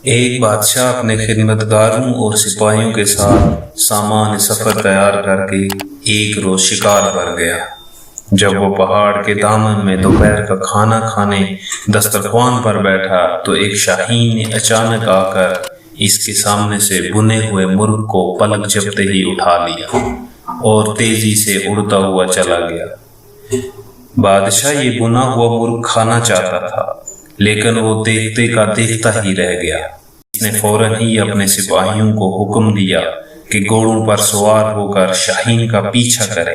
ایک بادشاہ اپنے خدمتگاروں اور سپاہیوں کے ساتھ سامان سفر تیار کر کے ایک روز شکار پر گیا۔ جب وہ پہاڑ کے دامن میں دوپہر کا کھانا کھانے دسترخوان پر بیٹھا تو ایک شاہین نے اچانک آ کر اس کے سامنے سے بنے ہوئے مرغ کو پلک جھپتے ہی اٹھا لیا اور تیزی سے اڑتا ہوا چلا گیا۔ بادشاہ یہ بنا ہوا مرغ کھانا چاہتا تھا، لیکن وہ دیکھتے کا دیکھتا ہی رہ گیا۔ اس نے فوراً ہی اپنے سپاہیوں کو حکم دیا کہ گھوڑوں پر سوار ہو کر شاہین کا پیچھا کریں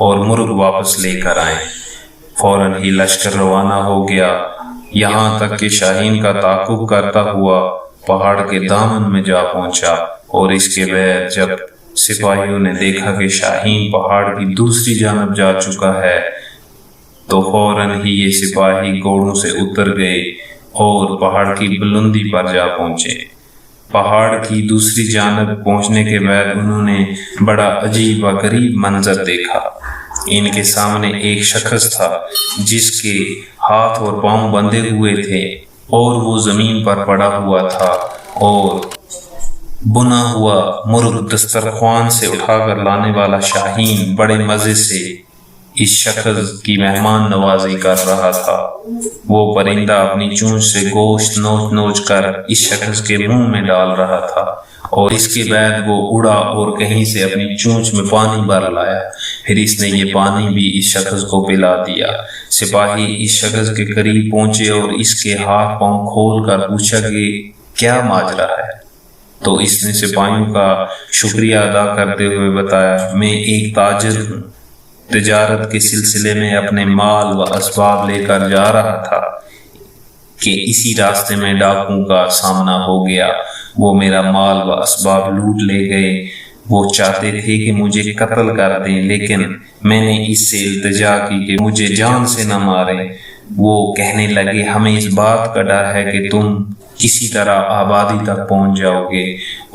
اور مرغ واپس لے کر آئیں۔ فوراً ہی لشکر روانہ ہو گیا، یہاں تک کہ شاہین کا تعاقب کرتا ہوا پہاڑ کے دامن میں جا پہنچا، اور اس کے بعد جب سپاہیوں نے دیکھا کہ شاہین پہاڑ کی دوسری جانب جا چکا ہے تو فوراً ہی یہ سپاہی گھوڑوں سے اتر گئے اور پہاڑ کی بلندی پر جا پہنچے۔ پہاڑ کی دوسری جانب پہنچنے کے بعد انہوں نے بڑا عجیب و غریب منظر دیکھا۔ ان کے سامنے ایک شخص تھا جس کے ہاتھ اور پاؤں بندھے ہوئے تھے اور وہ زمین پر پڑا ہوا تھا، اور بنا ہوا مرغ دسترخوان سے اٹھا کر لانے والا شاہین بڑے مزے سے اس شخص کی مہمان نوازی کر رہا تھا۔ وہ پرندہ اپنی چونچ سے گوشت نوچ نوچ کر اس شخص کے منہ میں ڈال رہا تھا، اور اس کے بعد وہ اڑا اور کہیں سے اپنی چونچ میں پانی بھر لایا، پھر اس نے یہ پانی بھی اس شخص کو پلا دیا۔ سپاہی اس شخص کے قریب پہنچے اور اس کے ہاتھ پاؤں کھول کر پوچھا کہ کیا ماجرا ہے، تو اس نے سپاہیوں کا شکریہ ادا کرتے ہوئے بتایا، میں ایک تاجر ہوں، تجارت کے سلسلے میں اپنے مال و اسباب لے کر جا رہا تھا کہ اسی راستے میں ڈاکوؤں کا سامنا ہو گیا۔ وہ میرا مال و اسباب لوٹ لے گئے۔ وہ چاہتے تھے کہ مجھے قتل کر دیں، لیکن میں نے اس سے التجا کی کہ مجھے جان سے نہ ماریں۔ وہ کہنے لگے، ہمیں اس بات کا ڈر ہے کہ تم کسی طرح آبادی تک پہنچ جاؤ گے،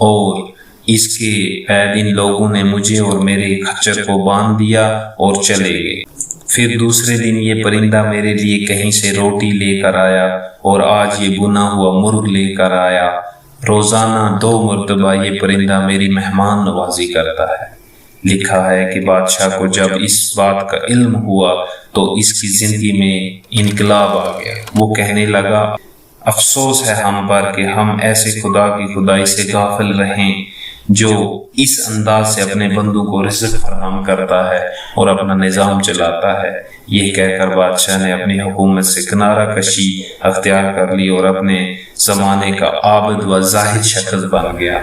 اور اس کے بعد ان لوگوں نے مجھے اور میرے خچر کو باندھ دیا اور چلے گئے۔ پھر دوسرے دن یہ پرندہ میرے لیے کہیں سے روٹی لے کر آیا، اور آج یہ بنا ہوا مرغ لے کر آیا۔ روزانہ 2 مرتبہ یہ پرندہ میری مہمان نوازی کرتا ہے۔ لکھا ہے کہ بادشاہ کو جب اس بات کا علم ہوا تو اس کی زندگی میں انقلاب آ گیا۔ وہ کہنے لگا، افسوس ہے ہم پر کہ ہم ایسے خدا کی خدائی سے غافل رہیں جو اس انداز سے اپنے بندوں کو رزق فراہم کرتا ہے اور اپنا نظام چلاتا ہے۔ یہ کہہ کر بادشاہ نے اپنی حکومت سے کنارہ کشی اختیار کر لی اور اپنے زمانے کا عابد و زاہد شخص بن گیا۔